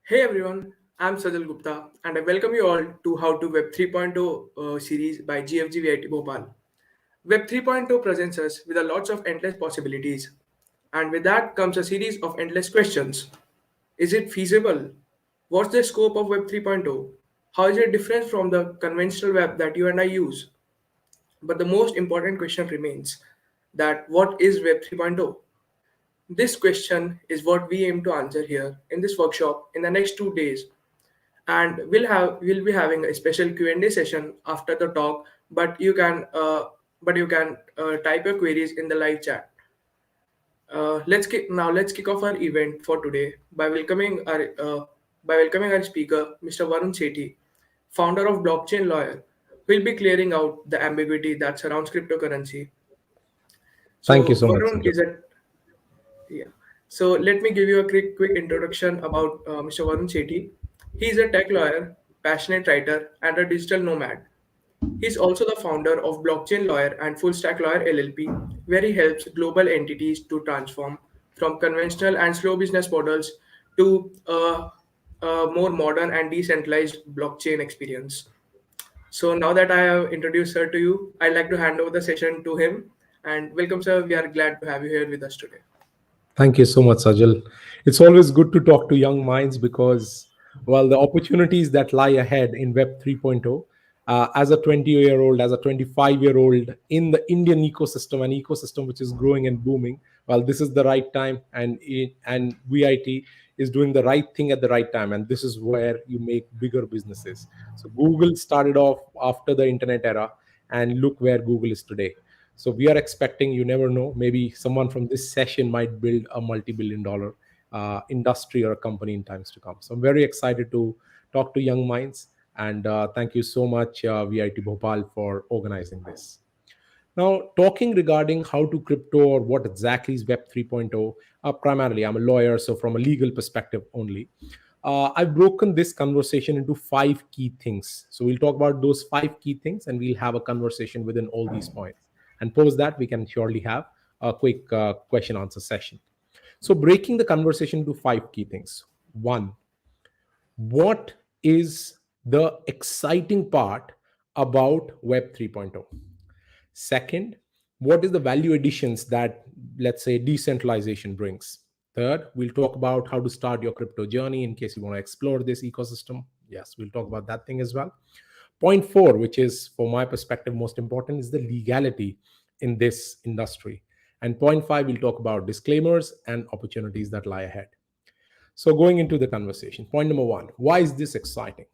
Hey everyone, I'm Sajal Gupta and I welcome you all to How to Web 3.0 series by GFG VIT Bhopal. Web 3.0 presents us with a lots of endless possibilities, and with that comes a series of endless questions. Is it feasible? What's the scope of Web 3.0? How is it different from the conventional web that you and I use? But the most important question remains that what is Web 3.0? This question is what we aim to answer here in this workshop in the next 2 days, and we'll be having a special Q&A session after the talk, but you can type your queries in the live chat. Let's kick off our event for today by welcoming our speaker, Mr. Varun Sethi, founder of Blockchain Lawyer, who will be clearing out the ambiguity that surrounds cryptocurrency. Thank you So so much, Varun Sajal. is a Yeah. So let me give you a quick introduction about Mr. Varun Sethi. He is a tech lawyer, passionate writer, and a digital nomad. He's also the founder of Blockchain Lawyer and Full Stack Lawyer LLP, where he helps global entities to transform from conventional and slow business models to a more modern and decentralized blockchain experience. So now that I have introduced her to you, I'd like to hand over the session to him. And welcome, sir. We are glad to have you here with us today. Thank you so much, Sajal. It's always good to talk to young minds because, well, the opportunities that lie ahead in Web 3.0, as a 20-year-old, as a 25-year-old in the Indian ecosystem, an ecosystem which is growing and booming, well, this is the right time, and VIT is doing the right thing at the right time, and this is where you make bigger businesses. So Google started off after the internet era, and look where Google is today. So we are expecting, you never know, maybe someone from this session might build a multi-billion-dollar industry or a company in times to come. So I'm very excited to talk to young minds, and thank you so much, VIT Bhopal, for organizing this. Now, talking regarding how to crypto or what exactly is Web 3.0, primarily I'm a lawyer, so from a legal perspective only. I've broken this conversation into five key things. So we'll talk about those five key things and we'll have a conversation within all these points. And post that, we can surely have a quick question answer session. So, breaking the conversation into five key things. One, what is the exciting part about Web 3.0? Second, what is the value additions that, let's say, decentralization brings? Third, we'll talk about how to start your crypto journey in case you want to explore this ecosystem. Yes, we'll talk about that thing as well. Point four, which is, for my perspective, most important, is the legality in this industry. And point five, we'll talk about disclaimers and opportunities that lie ahead. So, going into the conversation, point number one, why is this exciting?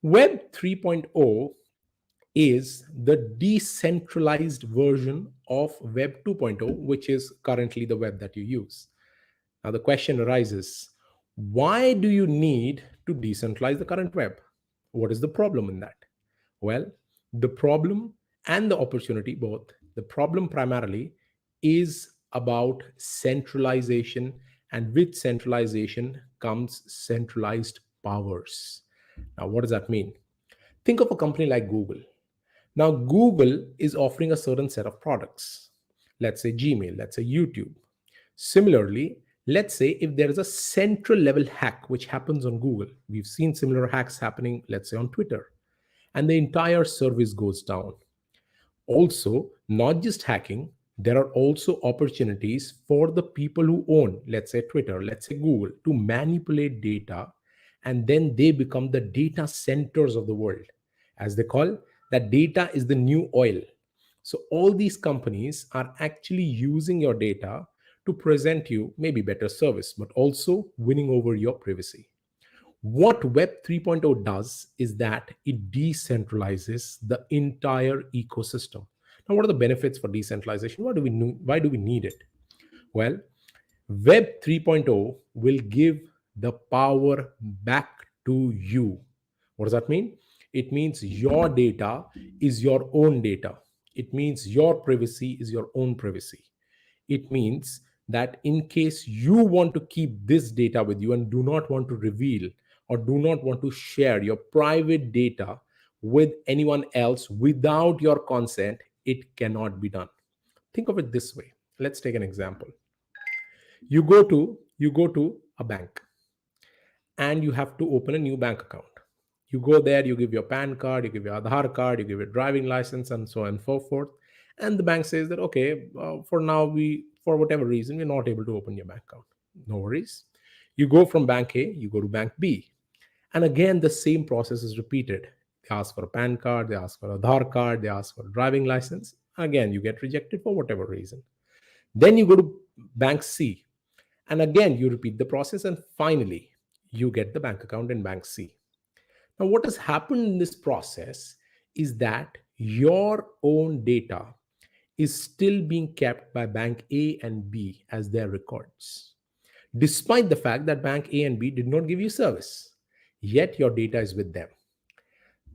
Web 3.0 is the decentralized version of Web 2.0, which is currently the web that you use. Now, the question arises, why do you need to decentralize the current web? What is the problem in that? Well, the problem and the opportunity both. The problem primarily is about centralization, and with centralization comes centralized powers. Now, what does that mean? Think of a company like Google. Now, Google is offering a certain set of products. Let's say Gmail, let's say YouTube. Similarly, let's say if there is a central level hack which happens on Google, we've seen similar hacks happening, let's say on Twitter, and the entire service goes down. Also, not just hacking, there are also opportunities for the people who own, let's say Twitter, let's say Google, to manipulate data, and then they become the data centers of the world. As they call, that data is the new oil. So all these companies are actually using your data to present you maybe better service, but also winning over your privacy. What Web 3.0 does is that it decentralizes the entire ecosystem. Now, what are the benefits for decentralization? Why do we need it? Well, Web 3.0 will give the power back to you. What does that mean? It means your data is your own data. It means your privacy is your own privacy. It means that in case you want to keep this data with you and do not want to reveal or do not want to share your private data with anyone else without your consent, it cannot be done. Think of it this way. Let's take an example. You go to a bank, and you have to open a new bank account. You go there, you give your PAN card, you give your Aadhaar card, you give your driving license, and so on and so forth. And the bank says that, okay, for now, for whatever reason, we're not able to open your bank account. No worries. You go from bank A, you go to bank B. And again, the same process is repeated. They ask for a PAN card, they ask for a Aadhaar card, they ask for a driving license. Again, you get rejected for whatever reason. Then you go to bank C, and again, you repeat the process, and finally, you get the bank account in bank C. Now, what has happened in this process is that your own data is still being kept by bank A and B as their records, despite the fact that bank A and B did not give you service. Yet your data is with them.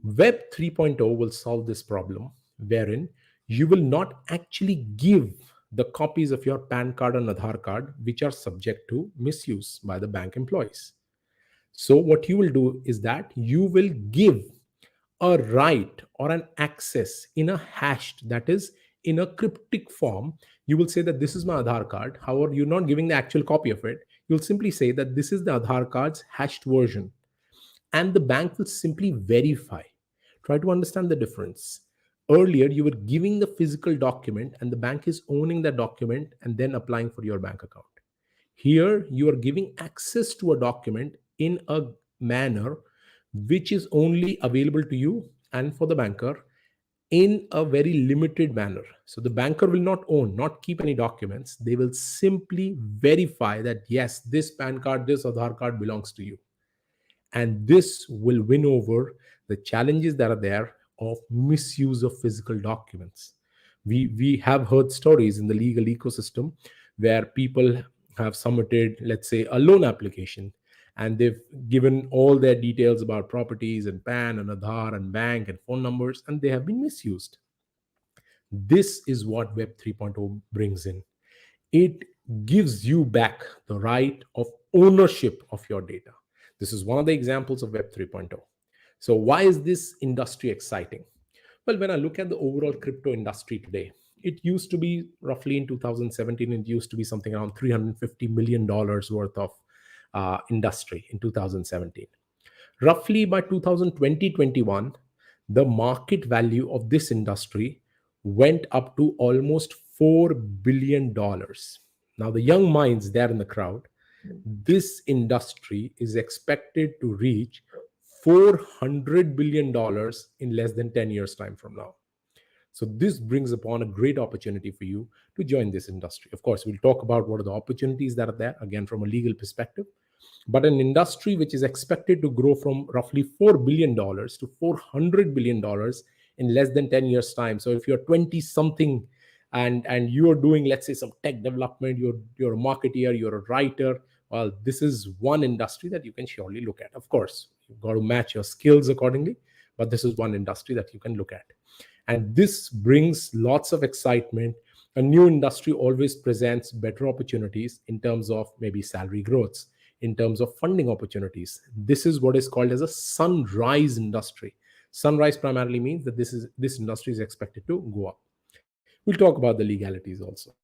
Web 3.0 will solve this problem, wherein you will not actually give the copies of your PAN card and Aadhaar card, which are subject to misuse by the bank employees. So, what you will do is that you will give a right or an access in a hashed, that is, in a cryptic form. You will say that this is my Aadhaar card. However, you're not giving the actual copy of it. You'll simply say that this is the Aadhaar card's hashed version, and the bank will simply verify. Try to understand the difference. Earlier, you were giving the physical document, and the bank is owning that document and then applying for your bank account. Here, you are giving access to a document in a manner which is only available to you and for the banker in a very limited manner. So the banker will not own, not keep any documents. They will simply verify that yes, this PAN card, this Aadhaar card belongs to you. And this will win over the challenges that are there of misuse of physical documents. We have heard stories in the legal ecosystem where people have submitted, let's say, a loan application, and they've given all their details about properties and PAN and Aadhaar and bank and phone numbers, and they have been misused. This is what Web 3.0 brings in. It gives you back the right of ownership of your data. This is one of the examples of Web 3.0. So, why is this industry exciting? Well, when I look at the overall crypto industry today, it used to be roughly in 2017, it used to be something around $350 million worth of industry in 2017. Roughly by 2020-21, the market value of this industry went up to almost $4 billion. Now, the young minds there in the crowd, this industry is expected to reach $400 billion in less than 10 years' time from now. So this brings upon a great opportunity for you to join this industry. Of course, we'll talk about what are the opportunities that are there, again, from a legal perspective. But an industry which is expected to grow from roughly $4 billion to $400 billion in less than 10 years' time. So if you're 20 something and you're doing, let's say, some tech development, you're a marketeer, you're a writer, well, this is one industry that you can surely look at. Of course, you've got to match your skills accordingly, but this is one industry that you can look at. And this brings lots of excitement. A new industry always presents better opportunities in terms of maybe salary growths, in terms of funding opportunities. This is what is called as a sunrise industry. Sunrise primarily means that this industry is expected to go up. We'll talk about the legalities also.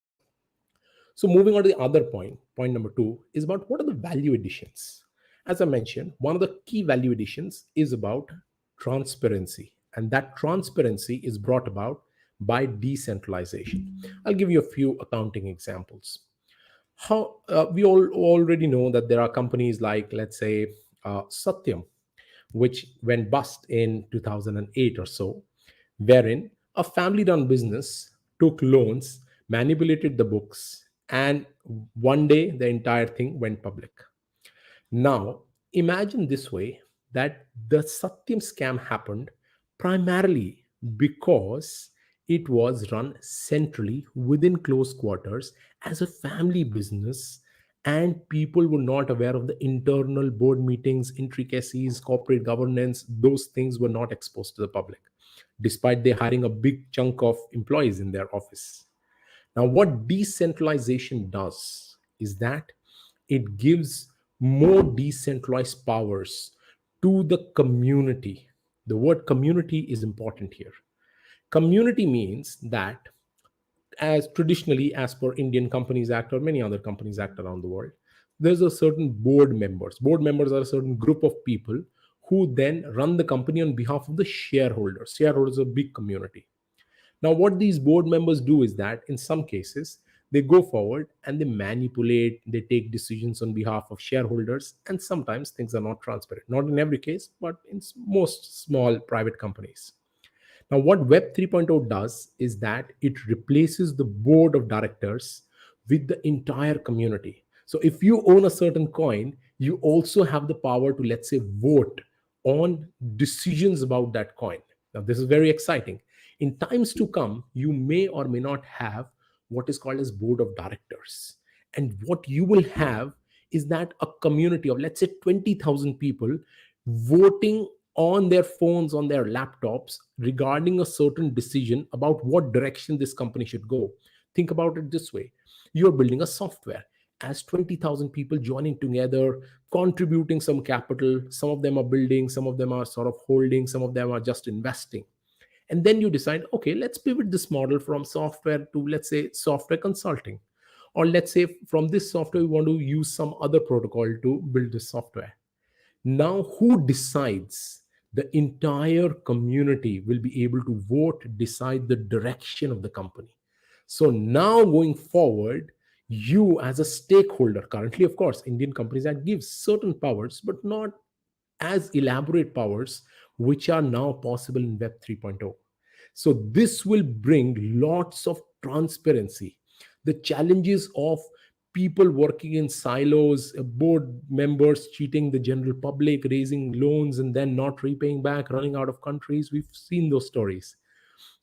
So moving on to the other point number 2 is about what are the value additions. As I mentioned, one of the key value additions is about transparency, and that transparency is brought about by decentralization. I'll give you a few accounting examples. How we all already know that there are companies like, let's say, Satyam, which went bust in 2008 or so, wherein a family run business took loans, manipulated the books, and one day the entire thing went public. Now, imagine this way, that the Satyam scam happened primarily because it was run centrally within close quarters as a family business, and people were not aware of the internal board meetings, intricacies, corporate governance. Those things were not exposed to the public, despite they hiring a big chunk of employees in their office. Now, what decentralization does is that it gives more decentralized powers to the community. The word community is important here. Community means that, as traditionally, as per Indian Companies Act or many other companies act around the world, there's a certain board members. Board members are a certain group of people who then run the company on behalf of the shareholders. Shareholders are a big community. Now, what these board members do is that in some cases, they go forward and they manipulate, they take decisions on behalf of shareholders, and sometimes things are not transparent. Not in every case, but in most small private companies. Now, what Web 3.0 does is that it replaces the board of directors with the entire community. So, if you own a certain coin, you also have the power to, let's say, vote on decisions about that coin. Now, this is very exciting. In times to come, you may or may not have what is called as board of directors. And what you will have is that a community of, let's say, 20,000 people voting on their phones, on their laptops, regarding a certain decision about what direction this company should go. Think about it this way: you're building a software. As 20,000 people joining together, contributing some capital, some of them are building, some of them are sort of holding, some of them are just investing. And then you decide, okay, let's pivot this model from software to, let's say, software consulting. Or let's say from this software, we want to use some other protocol to build this software. Now, who decides? The entire community will be able to vote, decide the direction of the company. So now going forward, you as a stakeholder, currently, of course, Indian Companies Act gives certain powers, but not as elaborate powers, which are now possible in Web 3.0. So this will bring lots of transparency. The challenges of people working in silos, board members cheating the general public, raising loans and then not repaying back, running out of countries. We've seen those stories.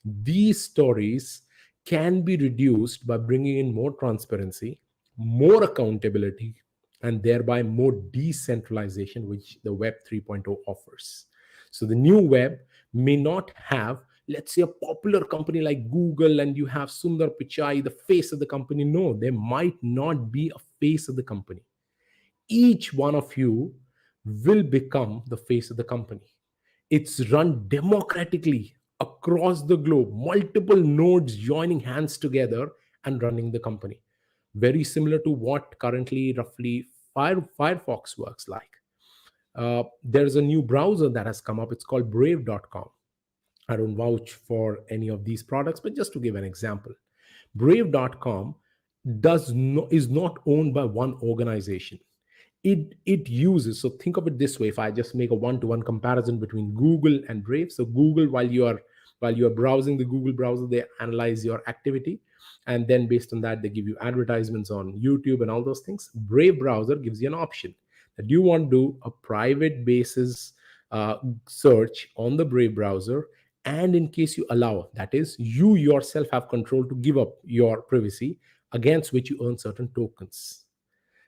These stories can be reduced by bringing in more transparency, more accountability, and thereby more decentralization, which the Web 3.0 offers. So the new web may not have, let's say, a popular company like Google and you have Sundar Pichai, the face of the company. No, there might not be a face of the company. Each one of you will become the face of the company. It's run democratically across the globe, multiple nodes joining hands together and running the company. Very similar to what currently roughly Firefox works like. There's a new browser that has come up. It's called Brave.com. I don't vouch for any of these products, but just to give an example, Brave.com is not owned by one organization. It uses, so think of it this way: if I just make a one-to-one comparison between Google and Brave. So Google, while you are browsing the Google browser, they analyze your activity, and then based on that they give you advertisements on YouTube and all those things. Brave browser gives you an option that you want to do a private basis search on the Brave browser, and in case you allow, that is, you yourself have control to give up your privacy, against which you earn certain tokens.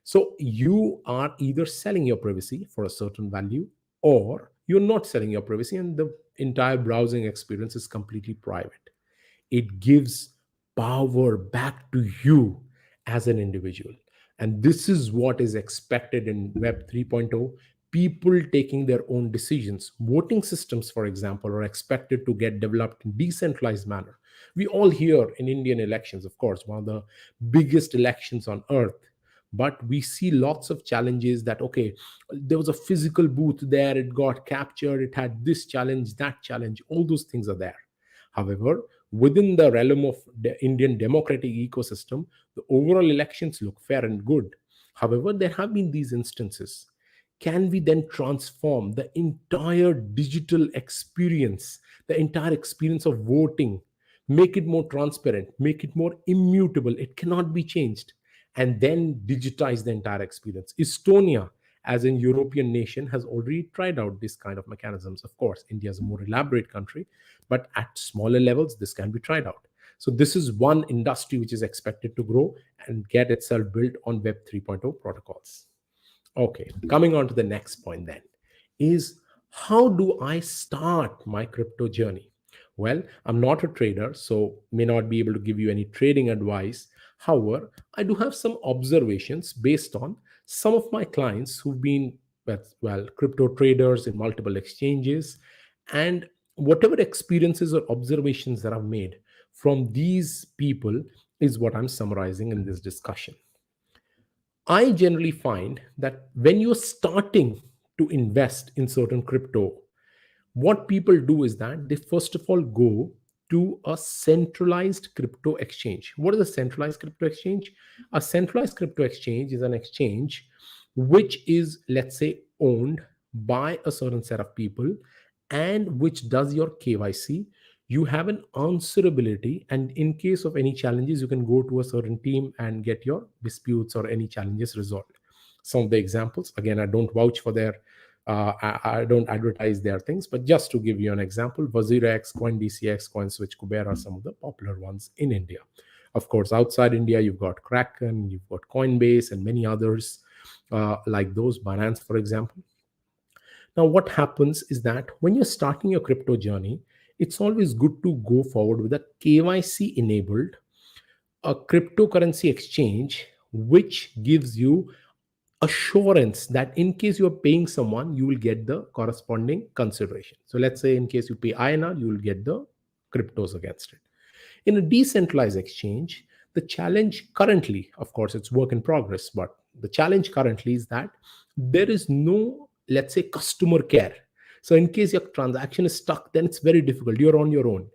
So you are either selling your privacy for a certain value, or you're not selling your privacy and the entire browsing experience is completely private. It gives power back to you as an individual. And this is what is expected in Web 3.0. People taking their own decisions. Voting systems, for example, are expected to get developed in decentralized manner. We all hear in Indian elections, of course, one of the biggest elections on earth, but we see lots of challenges that, okay, there was a physical booth there, it got captured, it had this challenge, that challenge, all those things are there. However, within the realm of the Indian democratic ecosystem, the overall elections look fair and good. However, there have been these instances. Can we then transform the entire digital experience, the entire experience of voting, make it more transparent, make it more immutable, it cannot be changed, and then digitize the entire experience? Estonia, as an European nation, has already tried out this kind of mechanisms. Of course, India is a more elaborate country, but at smaller levels, this can be tried out. So this is one industry which is expected to grow and get itself built on Web 3.0 protocols. Okay, coming on to the next point then is, how do I start my crypto journey? Well, I'm not a trader, so may not be able to give you any trading advice. However, I do have some observations based on some of my clients who've been, crypto traders in multiple exchanges, and whatever experiences or observations that I've made from these people is what I'm summarizing in this discussion. I generally find that when you're starting to invest in certain crypto, what people do is that they first of all go to a centralized crypto exchange. What is a centralized crypto exchange? A centralized crypto exchange is an exchange which is, let's say, owned by a certain set of people and which does your KYC. You have an answerability, and in case of any challenges, you can go to a certain team and get your disputes or any challenges resolved. Some of the examples, again, I don't vouch for their I don't advertise their things, but just to give you an example, WazirX, CoinDCX, CoinSwitch, Kuber are some of the popular ones in India. Of course, outside India, you've got Kraken, you've got Coinbase, and many others like those, Binance, for example. Now, what happens is that when you're starting your crypto journey, it's always good to go forward with a KYC enabled, a cryptocurrency exchange, which gives you assurance that in case you're paying someone, you will get the corresponding consideration. So let's say in case you pay INR, you will get the cryptos against it. In a decentralized exchange, the challenge currently, of course, it's work in progress, but the challenge currently is that there is no, let's say, customer care. So in case your transaction is stuck, then it's very difficult. You're on your own.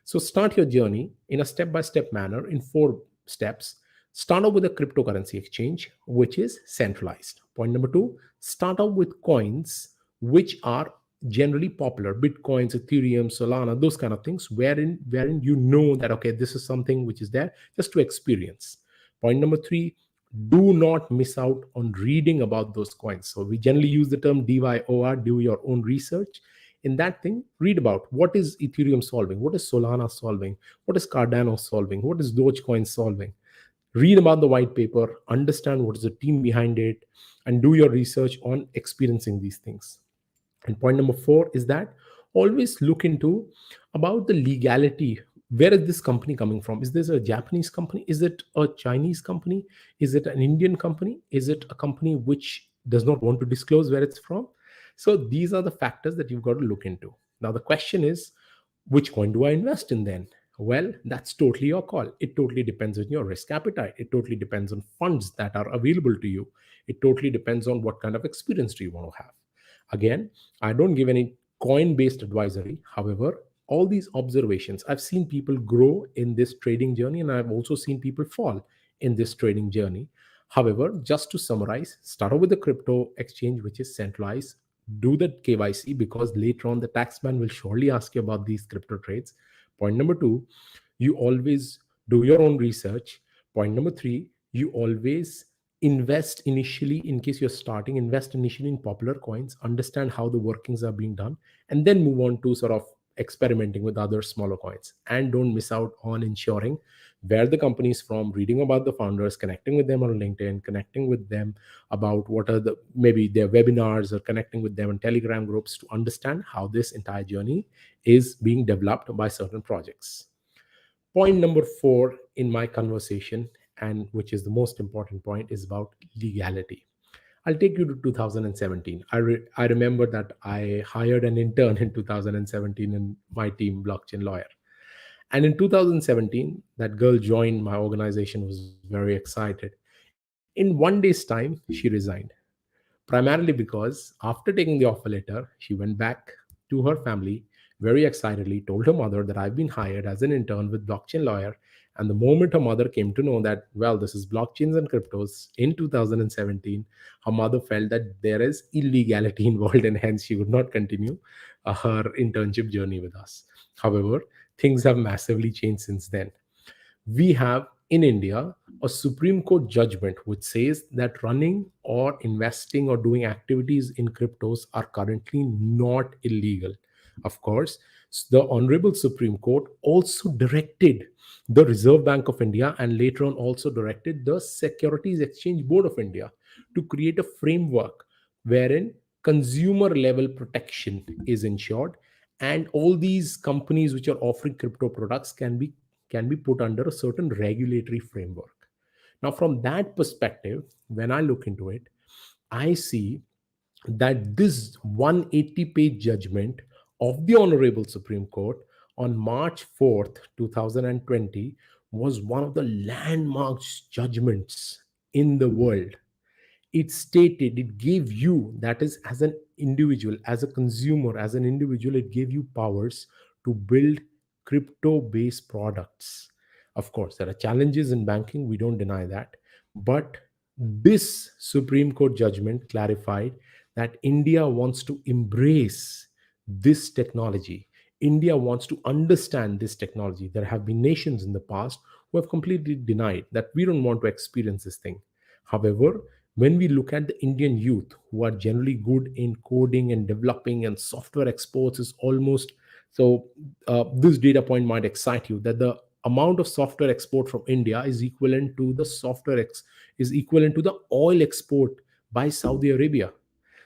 So start your journey in a step-by-step manner in 4 steps. Start out with a cryptocurrency exchange, which is centralized. Point number 2, start out with coins which are generally popular, Bitcoins, Ethereum, Solana, those kind of things, wherein you know that okay, this is something which is there just to experience. Point number 3, do not miss out on reading about those coins. So we generally use the term DYOR, do your own research. In that thing, read about what is Ethereum solving, what is Solana solving, what is Cardano solving, what is Dogecoin solving. Read about the white paper, understand what is the team behind it, and do your research on experiencing these things. And point number 4 is that always look into about the legality. Where is this company coming from? Is this a Japanese company? Is it a Chinese company? Is it an Indian company? Is it a company which does not want to disclose where it's from? So these are the factors that you've got to look into. Now the question is, which coin do I invest in then? Well, that's totally your call. It totally depends on your risk appetite. It totally depends on funds that are available to you. It totally depends on what kind of experience do you want to have. Again, I don't give any coin based advisory. However, all these observations, I've seen people grow in this trading journey, and I've also seen people fall in this trading journey. However, just to summarize, start off with the crypto exchange, which is centralized. Do the KYC because later on the taxman will surely ask you about these crypto trades. Point number 2, you always do your own research. Point number 3, you always invest initially, in case you're starting, invest initially in popular coins, understand how the workings are being done, and then move on to sort of experimenting with other smaller coins. And don't miss out on ensuring where the company is from, reading about the founders, connecting with them on LinkedIn, connecting with them about what are the maybe their webinars, or connecting with them in Telegram groups to understand how this entire journey is being developed by certain projects. Point number 4 in my conversation, and which is the most important point, is about legality. I'll take you to 2017. I remember that I hired an intern in 2017 in my team, Blockchain Lawyer. And in 2017, that girl joined my organization, was very excited. In one day's time, she resigned, primarily because after taking the offer letter, she went back to her family very excitedly, told her mother that I've been hired as an intern with Blockchain Lawyer. And the moment her mother came to know that, well, this is blockchains and cryptos in 2017, her mother felt that there is illegality involved, and hence she would not continue her internship journey with us. However, things have massively changed since then. We have in India a Supreme Court judgment which says that running or investing or doing activities in cryptos are currently not illegal. Of course, the Honorable Supreme Court also directed the Reserve Bank of India, and later on also directed the Securities Exchange Board of India, to create a framework wherein consumer level protection is ensured, and all these companies which are offering crypto products can be put under a certain regulatory framework. Now, from that perspective, when I look into it, I see that this 180-page judgment of the Honorable Supreme Court on March 4th, 2020, was one of the landmark judgments in the world. It stated, it gave you, that is, as an individual, as a consumer, as an individual, it gave you powers to build crypto based products. Of course, there are challenges in banking, we don't deny that. But this Supreme Court judgment clarified that India wants to embrace this technology. India wants to understand this technology. There have been nations in the past who have completely denied that we don't want to experience this thing. However, when we look at the Indian youth who are generally good in coding and developing, and software exports is almost so, this data point might excite you that the amount of software export from India is equivalent to the is equivalent to the oil export by Saudi Arabia.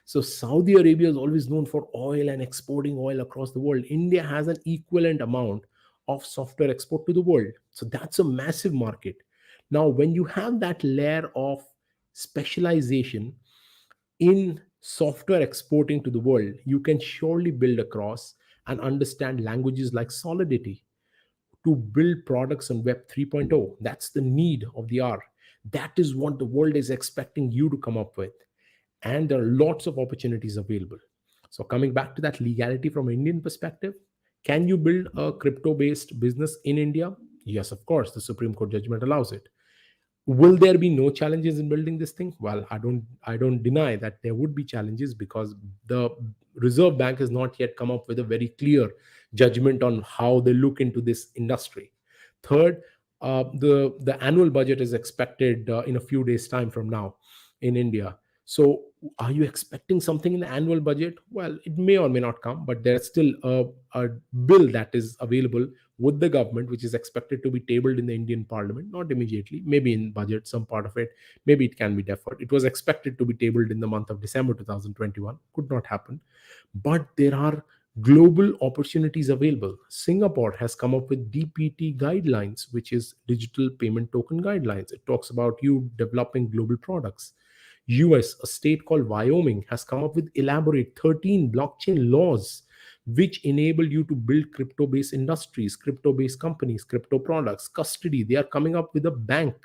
So Saudi Arabia is always known for oil and exporting oil across the world. India has an equivalent amount of software export to the world. So that's a massive market. Now, when you have that layer of specialization in software exporting to the world, you can surely build across and understand languages like Solidity to build products on Web 3.0. That's the need of the hour. That is what the world is expecting you to come up with. And there are lots of opportunities available. So, coming back to that legality from an Indian perspective, can you build a crypto based business in India? Yes, of course, the Supreme Court judgment allows it. Will there be no challenges in building this thing? Well, I don't deny that there would be challenges, because the Reserve Bank has not yet come up with a very clear judgment on how they look into this industry. Third, the annual budget is expected in a few days time from now in India. So are you expecting something in the annual budget? Well, it may or may not come, but there's still a bill that is available with the government, which is expected to be tabled in the Indian Parliament, not immediately, maybe in budget, some part of it, maybe it can be deferred. It was expected to be tabled in the month of December 2021, could not happen. But there are global opportunities available. Singapore has come up with DPT guidelines, which is digital payment token guidelines. It talks about you developing global products. US, a state called Wyoming, has come up with elaborate 13 blockchain laws which enable you to build crypto based industries, crypto based companies, crypto products, custody. They are coming up with a bank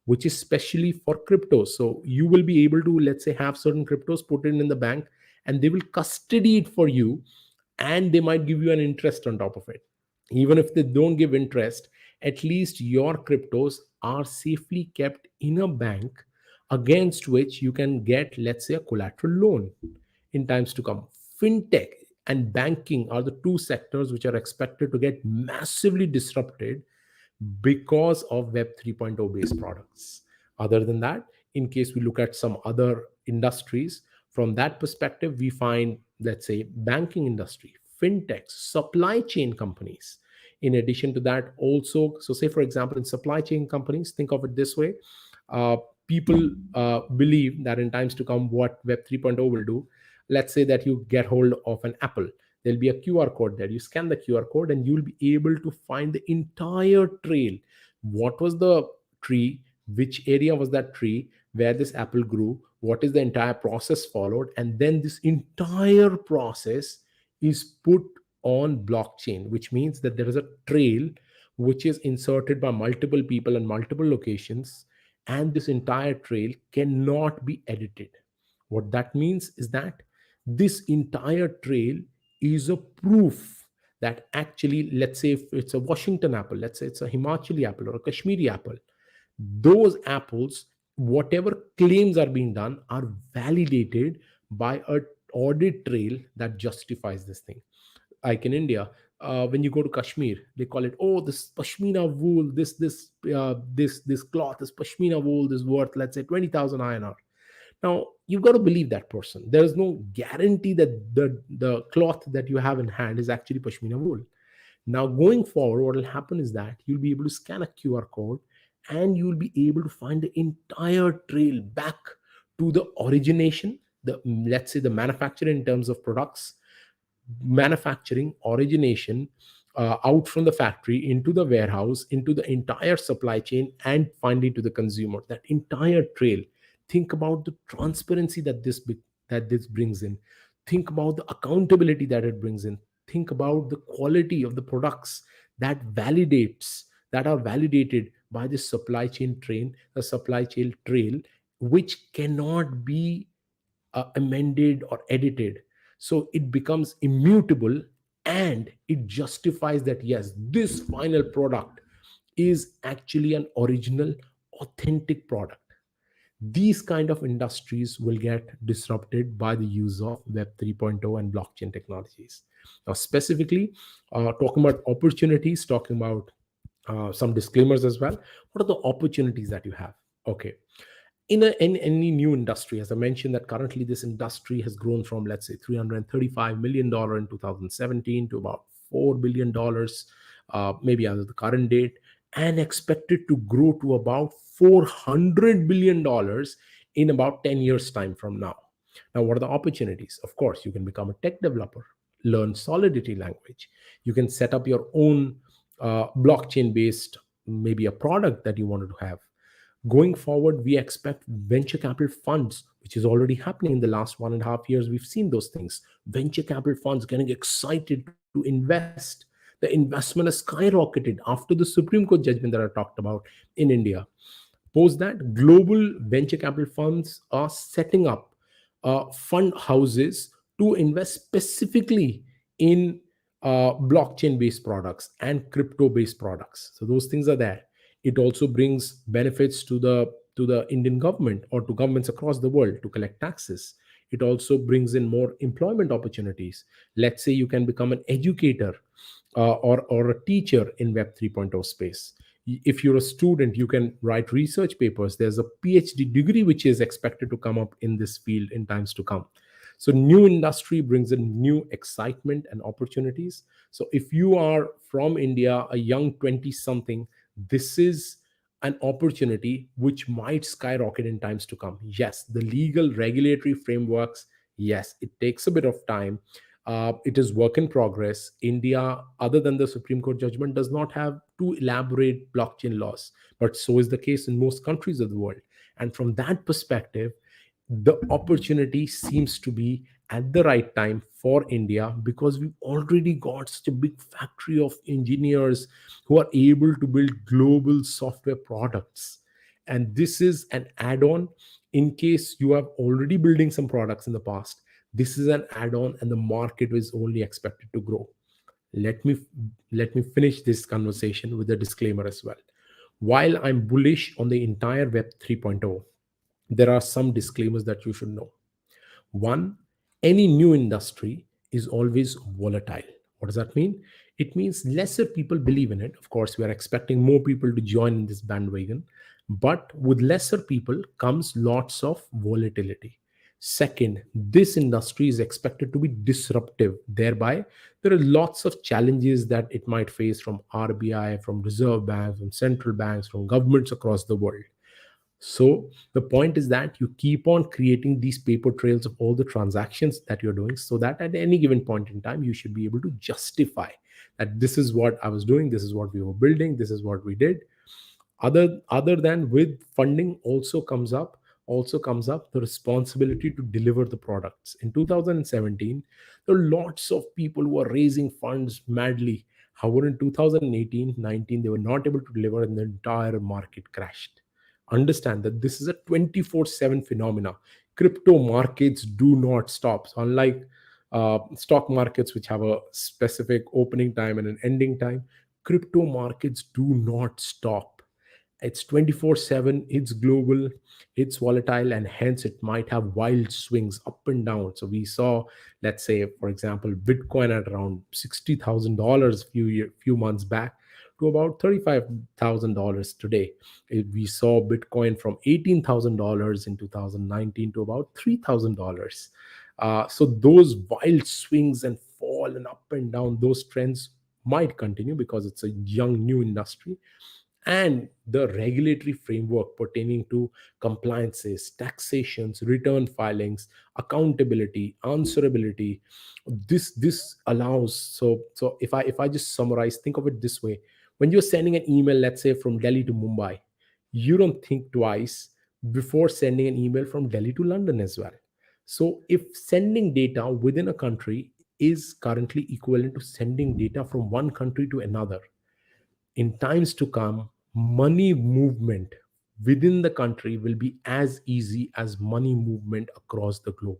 which is specially for crypto. So you will be able to, let's say, have certain cryptos put in the bank, and they will custody it for you, and they might give you an interest on top of it. Even if they don't give interest, at least your cryptos are safely kept in a bank against which you can get, let's say, a collateral loan in times to come. Fintech and banking are the two sectors which are expected to get massively disrupted because of Web 3.0 based products. Other than that, in case we look at some other industries, from that perspective, we find, let's say, banking industry, fintechs, supply chain companies. In addition to that, also, so say for example, in supply chain companies, think of it this way: uh, people believe that in times to come, what Web 3.0 will do, let's say that you get hold of an Apple, there'll be a QR code there. You scan the QR code and you'll be able to find the entire trail. What was the tree? Which area was that tree? Where this apple grew? What is the entire process followed? And then this entire process is put on blockchain, which means that there is a trail which is inserted by multiple people in multiple locations, and this entire trail cannot be edited. What that means is that this entire trail is a proof that actually, let's say if it's a Washington apple, let's say it's a Himachali apple or a Kashmiri apple, those apples, whatever claims are being done, are validated by a audit trail that justifies this thing. Like in India, when you go to Kashmir, they call it, oh, this pashmina wool, this cloth, this pashmina wool is worth, let's say, 20,000 INR. Now you've got to believe that person. There is no guarantee that the cloth that you have in hand is actually pashmina wool. Now going forward, what will happen is that you'll be able to scan a QR code, and you'll be able to find the entire trail back to the origination, the, let's say, the manufacturer in terms of products, manufacturing, origination, out from the factory into the warehouse, into the entire supply chain, and finally to the consumer. That entire trail. Think about the transparency that this brings in. Think about the accountability that it brings in. Think about the quality of the products that are validated by this supply chain train, the supply chain trail, which cannot be amended or edited. So it becomes immutable, and it justifies that yes, this final product is actually an original, authentic product. These kind of industries will get disrupted by the use of Web 3.0 and blockchain technologies. Now, specifically, talking about opportunities, talking about some disclaimers as well. What are the opportunities that you have? Okay, in any new industry, as I mentioned, that currently this industry has grown from, let's say, $335 million in 2017 to about $4 billion, maybe as of the current date, and expected to grow to about $400 billion in about 10 years time from now. Now, what are the opportunities? Of course, you can become a tech developer, learn Solidity language. You can set up your own blockchain based, maybe a product that you wanted to have. Going forward, we expect venture capital funds, which is already happening in the last 1.5 years. We've seen those things. Venture capital funds getting excited to invest. The investment has skyrocketed after the Supreme Court judgment that I talked about in India. Post that, global venture capital funds are setting up fund houses to invest specifically in blockchain based products and crypto based products. So those things are there. It also brings benefits to the Indian government or to governments across the world to collect taxes. It also brings in more employment opportunities. Let's say you can become an educator or a teacher in Web 3.0 space. If you're a student, you can write research papers. There's a PhD degree which is expected to come up in this field in times to come. So new industry brings in new excitement and opportunities. So if you are from India, a young 20 something, this is an opportunity which might skyrocket in times to come. Yes, the legal regulatory frameworks, yes, it takes a bit of time. It is work in progress. India, other than the Supreme Court judgment, does not have too elaborate blockchain laws, but so is the case in most countries of the world. And from that perspective, the opportunity seems to be at the right time for India, because we've already got such a big factory of engineers who are able to build global software products. And this is an add on. In case you are already building some products in the past, this is an add on, and the market is only expected to grow. Let me finish this conversation with a disclaimer as well. While I'm bullish on the entire Web 3.0, there are some disclaimers that you should know. One, any new industry is always volatile. What does that mean? It means lesser people believe in it. Of course, we are expecting more people to join in this bandwagon, but with lesser people comes lots of volatility. Second, this industry is expected to be disruptive. Thereby, there are lots of challenges that it might face from RBI, from Reserve Banks, from central banks, from governments across the world. So the point is that you keep on creating these paper trails of all the transactions that you're doing, so that at any given point in time, you should be able to justify that this is what I was doing, this is what we were building, this is what we did. Other than with funding also comes up the responsibility to deliver the products. In 2017, there were lots of people who were raising funds madly. However, in 2018, 19, they were not able to deliver, and the entire market crashed. Understand that this is a 24/7 phenomena. Crypto markets do not stop. So unlike stock markets, which have a specific opening time and an ending time, crypto markets do not stop. It's 24/7, it's global, it's volatile, and hence it might have wild swings up and down. So we saw, let's say, for example, Bitcoin at around $60,000 few months back to about $35,000 today. We saw Bitcoin from $18,000 in 2019 to about $3,000. So those wild swings and fall and up and down, those trends might continue because it's a young new industry. And the regulatory framework pertaining to compliances, taxations, return filings, accountability, answerability, this allows. So if I just summarize, think of it this way: when you're sending an email, let's say from Delhi to Mumbai, you don't think twice before sending an email from Delhi to London as well. So if sending data within a country is currently equivalent to sending data from one country to another, in times to come, money movement within the country will be as easy as money movement across the globe.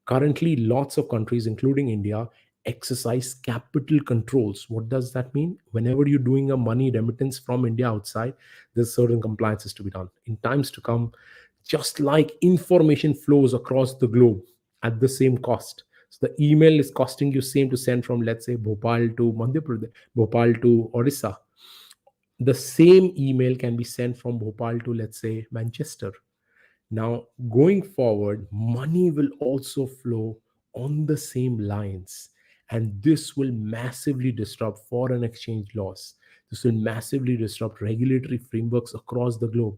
Currently, lots of countries, including India, exercise capital controls. What does that mean? Whenever you're doing a money remittance from India outside, there's certain compliances to be done. In times to come, just like information flows across the globe at the same cost. So the email is costing you same to send from, let's say, Bhopal to Madhya Pradesh, Bhopal to Orissa. The same email can be sent from Bhopal to, let's say, Manchester. Now, going forward, money will also flow on the same lines, and this will massively disrupt foreign exchange laws. This will massively disrupt regulatory frameworks across the globe.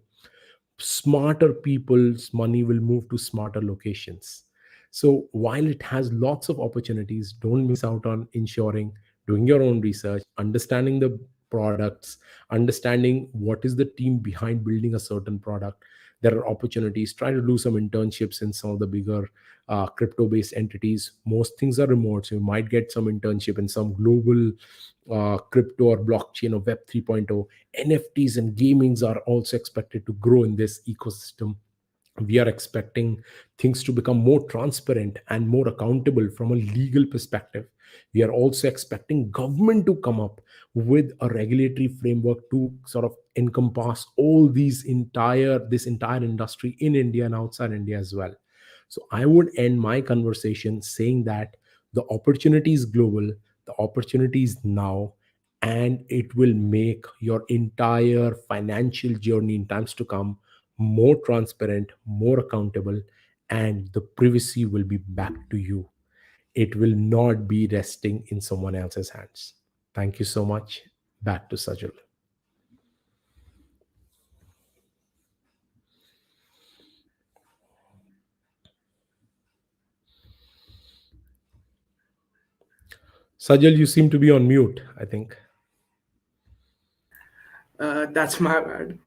Smarter people's money will move to smarter locations. So while it has lots of opportunities, don't miss out on ensuring doing your own research, understanding the products, understanding what is the team behind building a certain product. There are opportunities. Try to do some internships in some of the bigger crypto based entities. Most things are remote, so you might get some internship in some global crypto or blockchain or Web 3.0. NFTs and gamings are also expected to grow in this ecosystem. We are expecting things to become more transparent and more accountable from a legal perspective. We are also expecting government to come up with a regulatory framework to sort of encompass all this entire industry in India and outside India as well. So I would end my conversation saying that the opportunity is global, the opportunity is now, and it will make your entire financial journey in times to come more transparent, more accountable, and the privacy will be back to you. It will not be resting in someone else's hands. Thank you so much. Back to Sajal. Sajal, you seem to be on mute, I think. That's my bad.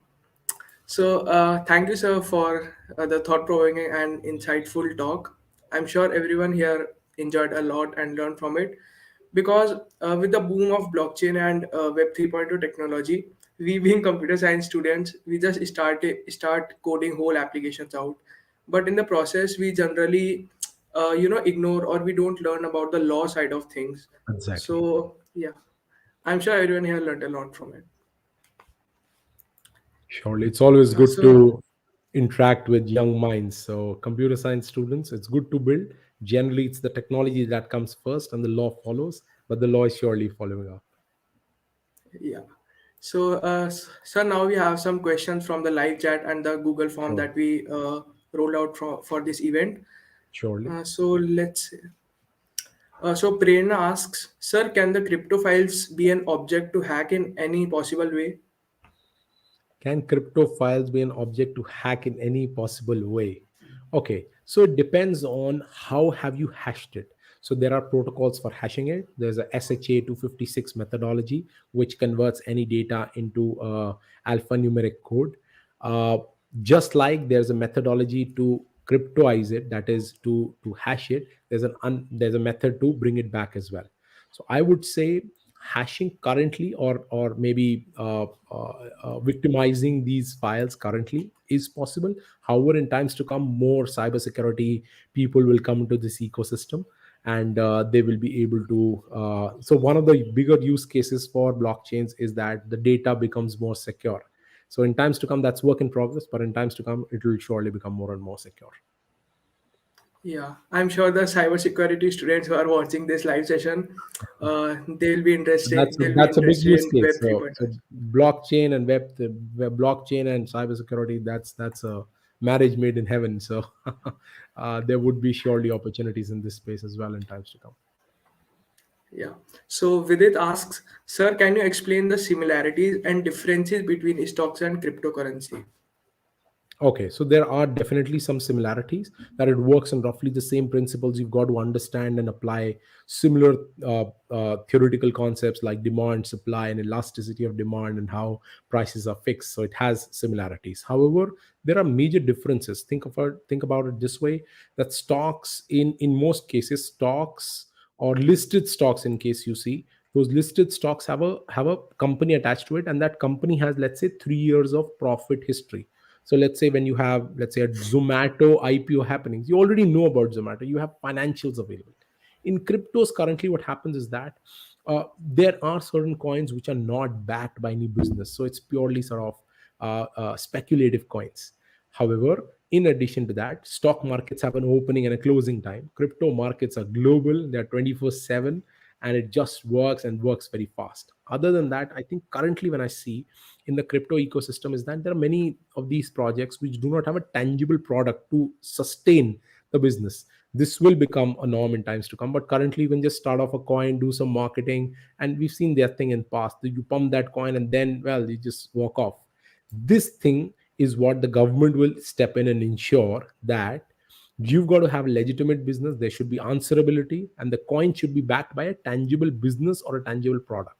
So, thank you, sir, for the thought provoking and insightful talk. I'm sure everyone here enjoyed a lot and learned from it because with the boom of blockchain and Web 3.0 technology, we being computer science students, we just start coding whole applications out. But in the process, we generally, ignore or we don't learn about the law side of things. Exactly. So, yeah, I'm sure everyone here learned a lot from it. Surely. It's always good So, to interact with young minds. So, computer science students, it's good to build. Generally, it's the technology that comes first and the law follows, but the law is surely following up. yeah. So, sir, now we have some questions from the live chat and the Google form Sure. that we rolled out for this event. Surely. So let's. So Prerna asks, sir, can the crypto files be an object to hack in any possible way? Can crypto files be an object to hack in any possible way? Okay, so it depends on how have you hashed it. So there are protocols for hashing it. There's a SHA-256 methodology which converts any data into alphanumeric code. Uh, just like there's a methodology to cryptoize it, that is to hash it. There's a method to bring it back as well. So I would say hashing currently, or maybe victimizing these files currently is possible. However, in times to come, more cybersecurity people will come into this ecosystem, and they will be able to. So one of the bigger use cases for blockchains is that the data becomes more secure. So in times to come, that's work in progress, but in times to come, it will surely become more and more secure. Yeah, I'm sure the cybersecurity students who are watching this live session, they'll be interested. They'll be That's a big interested use in case. Web So 3.0. blockchain and blockchain and cybersecurity. That's a marriage made in heaven. So there would be surely opportunities in this space as well in times to come. Yeah. So Vidit asks, sir, can you explain the similarities and differences between stocks and cryptocurrency? Okay, so there are definitely some similarities that it works on roughly the same principles. You've got to understand and apply similar theoretical concepts like demand, supply, and elasticity of demand, and how prices are fixed. So it has similarities. However, there are major differences. Think about it this way: that stocks, in most cases, stocks or listed stocks, in case you see, those listed stocks have a company attached to it, and that company has, let's say, 3 years of profit history. So let's say when you have, let's say, a Zomato IPO happening, you already know about Zomato, you have financials available. In cryptos currently, what happens is that there are certain coins which are not backed by any business, so it's purely sort of speculative coins. However, in addition to that, stock markets have an opening and a closing time. Crypto markets are global, they're 24/7, and it just works and works very fast. Other than that, I think currently when I see in the crypto ecosystem is that there are many of these projects which do not have a tangible product to sustain the business. This will become a norm in times to come, but currently you can just start off a coin, do some marketing, and we've seen that thing in past. You pump that coin and then, well, you just walk off. This thing is what the government will step in and ensure that you've got to have a legitimate business. There should be answerability, and the coin should be backed by a tangible business or a tangible product.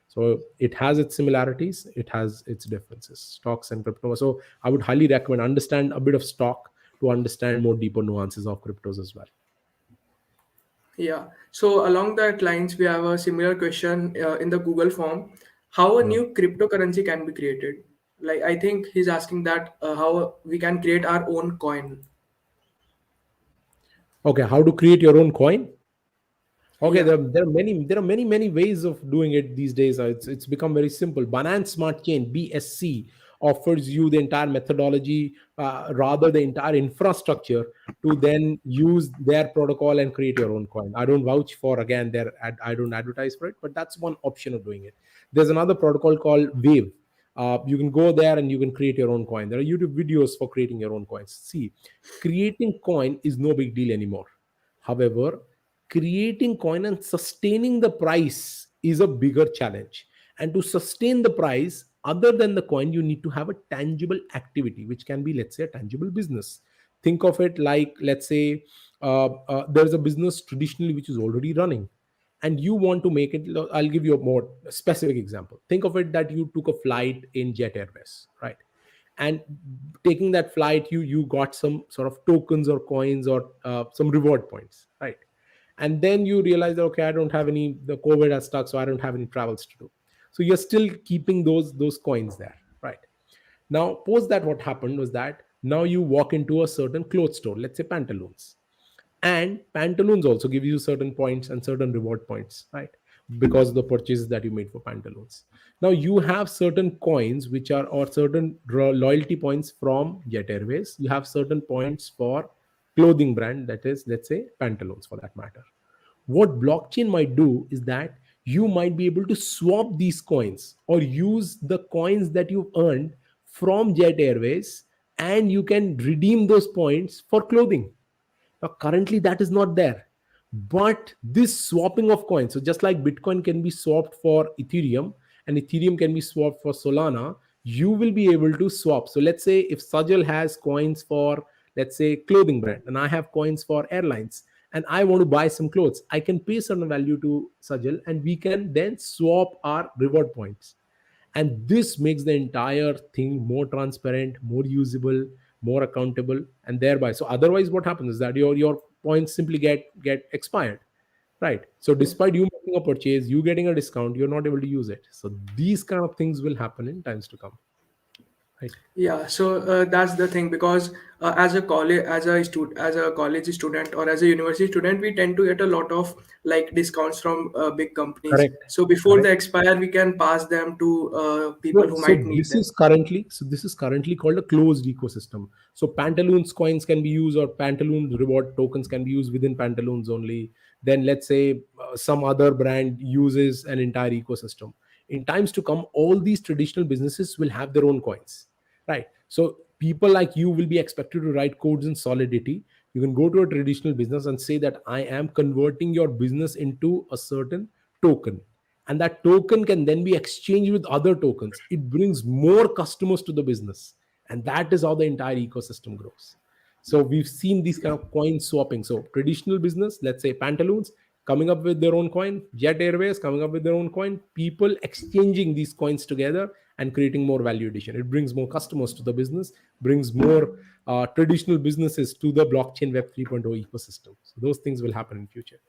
So it has its similarities, it has its differences, stocks and crypto. So I would highly recommend understand a bit of stock to understand more deeper nuances of cryptos as well. Yeah. So along that lines, we have a similar question in the Google form. How a Mm. new cryptocurrency can be created? Like I think he's asking that how we can create our own coin. Okay, how to create your own coin? Okay, Yeah. there are many ways of doing it these days. It's become very simple. Binance Smart Chain (BSC) offers you the entire methodology, rather the entire infrastructure to then use their protocol and create your own coin. I don't vouch for, again, I don't advertise for it, but that's one option of doing it. There's another protocol called Wave. You can go there and you can create your own coin. There are YouTube videos for creating your own coins. See, creating coin is no big deal anymore. However, creating coin and sustaining the price is a bigger challenge. And to sustain the price, other than the coin, you need to have a tangible activity, which can be, let's say, a tangible business. Think of it like, let's say, there's a business traditionally which is already running, and you want to make it. I'll give you a more specific example. Think of it that you took a flight in Jet Airways, right? And taking that flight, you got some sort of tokens or coins or some reward points, right? And then you realize that, okay, I don't have any, the COVID has stuck, so I don't have any travels to do. So you're still keeping those coins there, right? Now post that, what happened was that now you walk into a certain clothes store, let's say pantaloons, and pantaloons also give you certain points and certain reward points, right? Because of the purchases that you made for pantaloons. Now you have certain coins which are, or certain loyalty points from Jet Airways. You have certain points for clothing brand, that is, let's say, pantaloons for that matter. What blockchain might do is that you might be able to swap these coins or use the coins that you've earned from Jet Airways, and you can redeem those points for clothing. Now, currently, that is not there. But this swapping of coins, so just like Bitcoin can be swapped for Ethereum and Ethereum can be swapped for Solana, you will be able to swap. So let's say if Sajal has coins for, let's say, clothing brand, and I have coins for airlines, and I want to buy some clothes, I can pay certain value to Sajal, and we can then swap our reward points. And this makes the entire thing more transparent, more usable, more accountable, and thereby, so otherwise what happens is that your points simply get expired, right? So despite you making a purchase, you getting a discount, you're not able to use it. So these kind of things will happen in times to come, right? Yeah, so that's the thing because as a college, as a college student or as a university student, we tend to get a lot of like discounts from big companies. Correct. So before they Correct. expire, we can pass them to people No, who so might need this them. is currently so this is currently called a closed ecosystem. So Pantaloons coins can be used, or Pantaloons reward tokens can be used within Pantaloons only. Then let's say some other brand uses an entire ecosystem. In times to come, all these traditional businesses will have their own coins, right? So people like you will be expected to write codes in Solidity. You can go to a traditional business and say that I am converting your business into a certain token, and that token can then be exchanged with other tokens. It brings more customers to the business, and that is how the entire ecosystem grows. So we've seen these kind of coin swapping. So traditional business, let's say Pantaloons, coming up with their own coin, Jet Airways coming up with their own coin, people exchanging these coins together and creating more value addition. It brings more customers to the business, brings more traditional businesses to the blockchain Web 3.0 ecosystem. So those things will happen in future.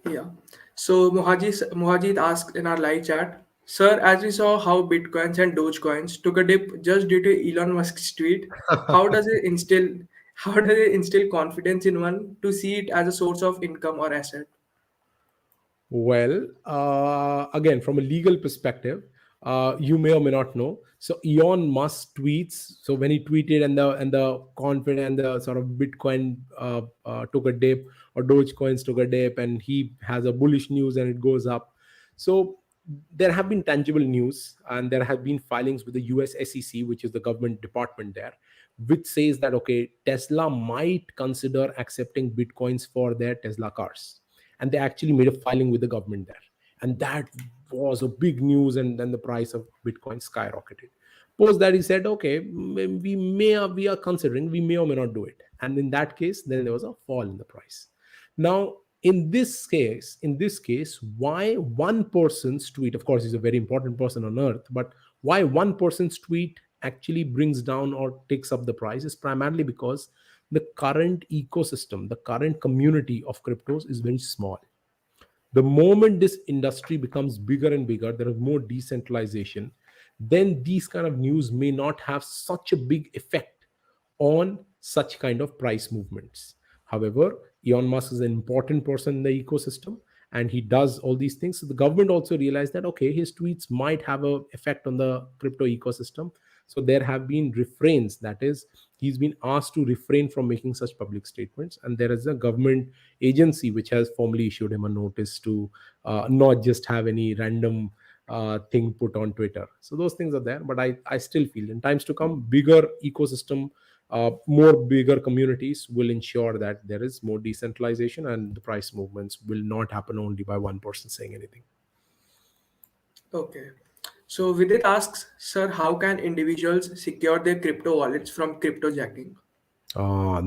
Yeah. So Muhajit asked in our live chat. Sir, as we saw how Bitcoins and Dogecoins took a dip just due to Elon Musk's tweet, how does it instill how does it instill confidence in one to see it as a source of income or asset? Well, again, from a legal perspective, you may or may not know. So Elon Musk tweets. So when he tweeted, and the confidence and the sort of Bitcoin took a dip, or Dogecoins took a dip, and he has a bullish news and it goes up. So there have been tangible news, and there have been filings with the US SEC, which is the government department there, which says that okay, Tesla might consider accepting Bitcoins for their Tesla cars, and they actually made a filing with the government there, and that was a big news, and then the price of Bitcoin skyrocketed. Post that, he said okay, we are considering, we may or may not do it, and in that case then there was a fall in the price. Now in this case, why one person's tweet, of course he's a very important person on earth, but why one person's tweet actually brings down or takes up the price is primarily because the current ecosystem, the current community of cryptos is very small. The moment this industry becomes bigger and bigger, there is more decentralization, then these kind of news may not have such a big effect on such kind of price movements. However, Elon Musk is an important person in the ecosystem, and he does all these things. So the government also realized that okay, his tweets might have a effect on the crypto ecosystem. So there have been refrains, that is, he's been asked to refrain from making such public statements, and there is a government agency which has formally issued him a notice to not just have any random thing put on Twitter. So those things are there, but I still feel in times to come, bigger ecosystem, more bigger communities will ensure that there is more decentralization, and the price movements will not happen only by one person saying anything. Okay. So Vidit asks, sir, how can individuals secure their crypto wallets from cryptojacking?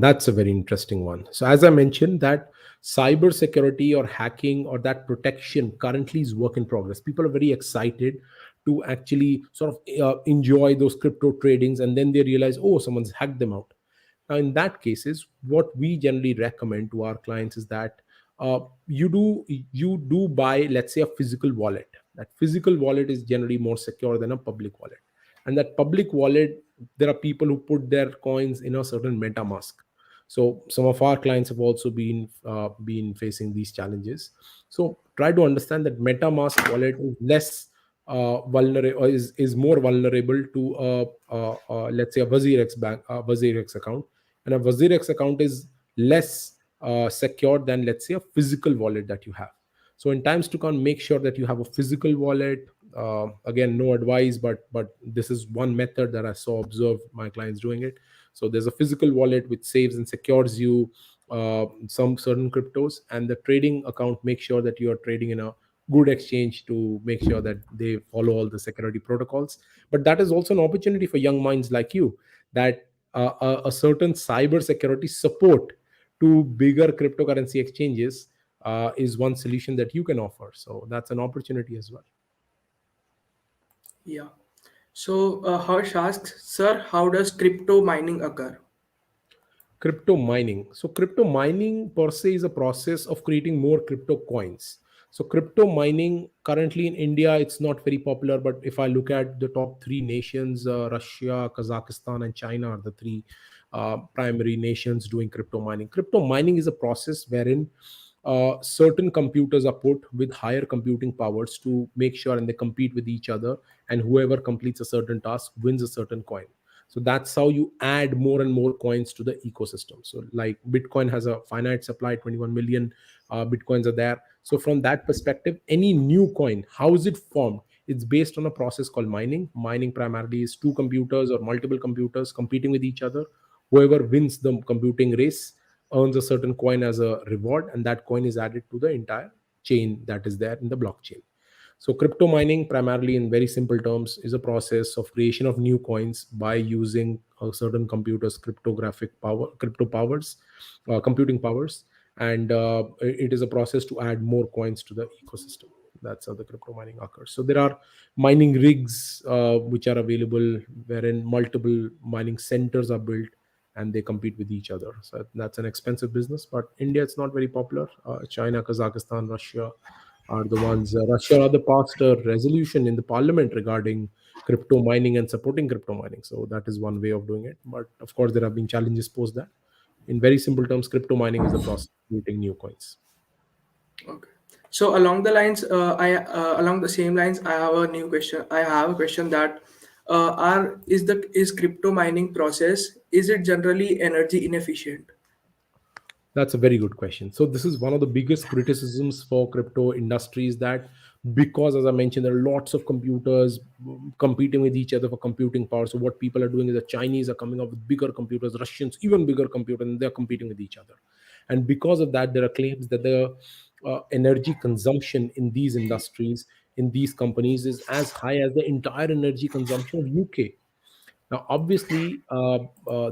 That's a very interesting one. So, as I mentioned, that cyber security or hacking or that protection currently is work in progress. People are very excited to actually sort of enjoy those crypto tradings, and then they realize, oh, someone's hacked them out. Now, in that cases, what we generally recommend to our clients is that you do buy, let's say, a physical wallet. That physical wallet is generally more secure than a public wallet, and that public wallet, there are people who put their coins in a certain MetaMask. So some of our clients have also been facing these challenges. So try to understand that MetaMask wallet is less vulnerable, or is more vulnerable to let's say a WazirX bank, WazirX account, and a WazirX account is less secure than, let's say, a physical wallet that you have. So in times to come, make sure that you have a physical wallet. Again, no advice, but this is one method that I saw observed my clients doing it. So there's a physical wallet which saves and secures you some certain cryptos, and the trading account, make sure that you are trading in a good exchange to make sure that they follow all the security protocols. But that is also an opportunity for young minds like you, that a certain cyber security support to bigger cryptocurrency exchanges is one solution that you can offer. So that's an opportunity as well. Yeah. So Harsh asks, sir, how does crypto mining occur? Crypto mining. So crypto mining per se is a process of creating more crypto coins. So crypto mining currently in India, it's not very popular, but if I look at the top three nations, Russia, Kazakhstan, and China are the three primary nations doing crypto mining. Crypto mining is a process wherein certain computers are put with higher computing powers to make sure, and they compete with each other, and whoever completes a certain task wins a certain coin. So that's how you add more and more coins to the ecosystem. So like Bitcoin has a finite supply, 21 million Bitcoins are there. So from that perspective, any new coin, how is it formed? It's based on a process called mining. Mining primarily is two computers or multiple computers competing with each other. Whoever wins the computing race earns a certain coin as a reward, and that coin is added to the entire chain that is there in the blockchain. So crypto mining, primarily in very simple terms, is a process of creation of new coins by using a certain computer's cryptographic power, crypto powers, computing powers, and it is a process to add more coins to the ecosystem. That's how the crypto mining occurs. So there are mining rigs which are available, wherein multiple mining centers are built and they compete with each other. So that's an expensive business, but India, it's not very popular. China, Kazakhstan, Russia, are the ones. Russia rather passed a resolution in the parliament regarding crypto mining and supporting crypto mining. So that is one way of doing it. But of course, there have been challenges post that. In very simple terms, crypto mining is the process of creating new coins. Okay. So along the lines, I along the same lines, I have a new question. I have a question that are is crypto mining process, is it generally energy inefficient? That's a very good question. So this is one of the biggest criticisms for crypto industries, that because, as I mentioned, there are lots of computers competing with each other for computing power. So what people are doing is the Chinese are coming up with bigger computers, Russians even bigger computers, and they're competing with each other. And because of that, there are claims that the energy consumption in these industries, in these companies, is as high as the entire energy consumption of UK. Now, obviously,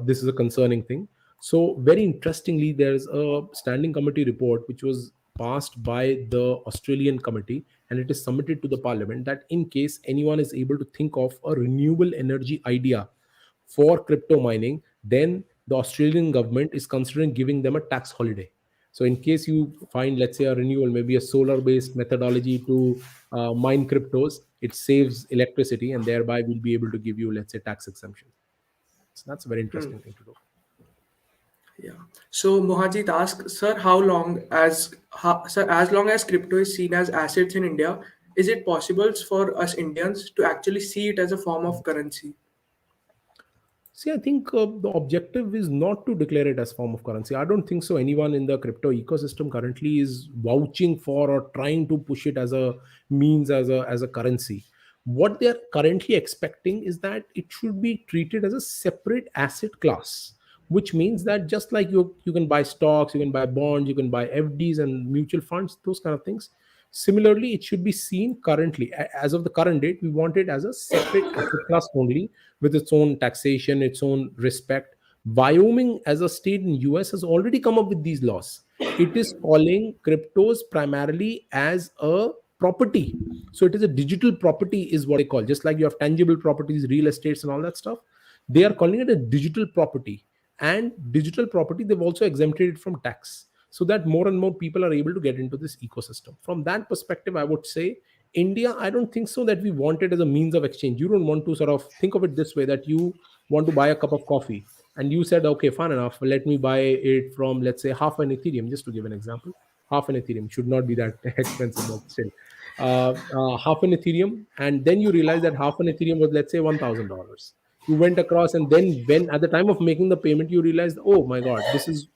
this is a concerning thing. So, very interestingly, there's a standing committee report which was passed by the Australian committee, and it is submitted to the parliament, that in case anyone is able to think of a renewable energy idea for crypto mining, then the Australian government is considering giving them a tax holiday. So, in case you find, let's say, a renewal, maybe a solar based methodology to mine cryptos, it saves electricity and thereby will be able to give you, let's say, tax exemption. So, that's a very Hmm. interesting thing to do. Yeah. So Mohajit asks, sir, how long as sir, as long as crypto is seen as assets in India, is it possible for us Indians to actually see it as a form of currency? See, I think the objective is not to declare it as form of currency. I don't think so. Anyone in the crypto ecosystem currently is vouching for or trying to push it as a means, as a currency. What they are currently expecting is that it should be treated as a separate asset class, which means that just like you can buy stocks, you can buy bonds, you can buy FDs and mutual funds, those kind of things. Similarly, it should be seen currently, as of the current date, we want it as a separate asset class only, with its own taxation, its own respect. Wyoming, as a state in US, has already come up with these laws. It is calling cryptos primarily as a property. So it is a digital property, is what they call. Just like you have tangible properties, real estates, and all that stuff, they are calling it a digital property. And digital property, they've also exempted it from tax, so that more and more people are able to get into this ecosystem. From that perspective, I would say India, I don't think so that we want it as a means of exchange. You don't want to sort of think of it this way, that you want to buy a cup of coffee and you said, okay, fine enough, let me buy it from, let's say, half an Ethereum, just to give an example. Half an Ethereum should not be that expensive, but still, half an Ethereum, and then you realize that half an Ethereum was, let's say, $1,000. You went across, and then when at the time of making the payment, you realized, oh my God, this is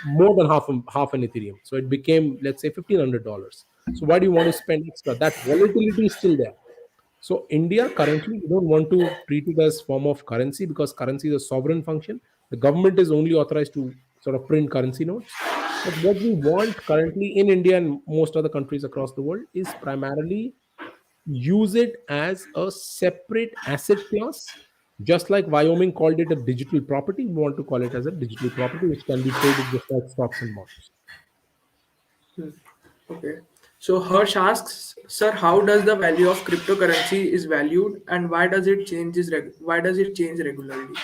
more than half an Ethereum. So it became, let's say, $1,500. So why do you want to spend extra? That volatility is still there. So India currently, we don't want to treat it as form of currency, because currency is a sovereign function. The government is only authorized to sort of print currency notes. But what we want currently in India and most other countries across the world is primarily use it as a separate asset class. Just like Wyoming called it a digital property, we want to call it as a digital property which can be traded just like stocks and bonds. Okay. So Harsh asks, sir, how does the value of cryptocurrency is valued and why does it change regularly?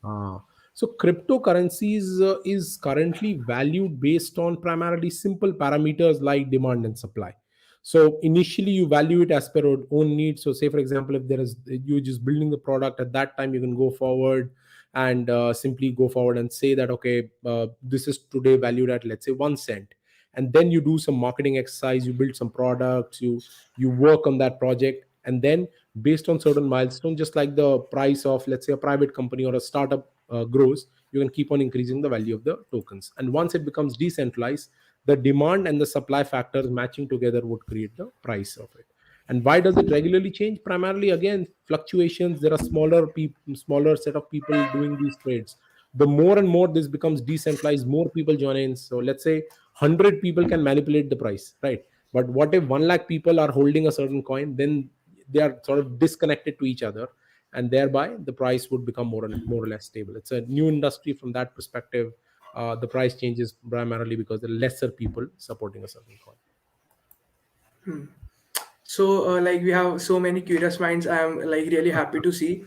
Ah, so cryptocurrencies is currently valued based on primarily simple parameters like demand and supply. So initially you value it as per your own needs. So say for example, if there is, you're just building the product at that time, you can go forward and simply go forward and say that, okay, this is today valued at, let's say, 1 cent. And then you do some marketing exercise, you build some products, you work on that project, and then based on certain milestones, just like the price of, let's say, a private company or a startup grows, you can keep on increasing the value of the tokens. And once it becomes decentralized, the demand and the supply factors matching together would create the price of it. And why does it regularly change? Primarily, again, fluctuations. There are smaller set of people doing these trades. The more and more this becomes decentralized, more people join in. So let's say 100 people can manipulate the price, right? But what if 1 lakh people are holding a certain coin? Then they are sort of disconnected to each other, and thereby the price would become more or less stable. It's a new industry from that perspective. The price changes primarily because there are lesser people supporting a certain coin. So like we have so many curious minds. I am like really happy to see.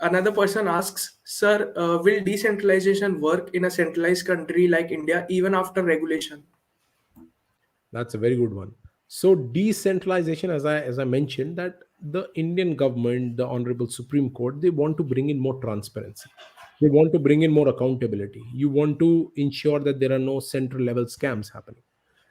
Another person asks, sir, will decentralization work in a centralized country like India even after regulation? That's a very good one. So decentralization, as I mentioned, that the Indian government, the Honorable Supreme Court, they want to bring in more transparency. They want to bring in more accountability. You want to ensure that there are no central level scams happening.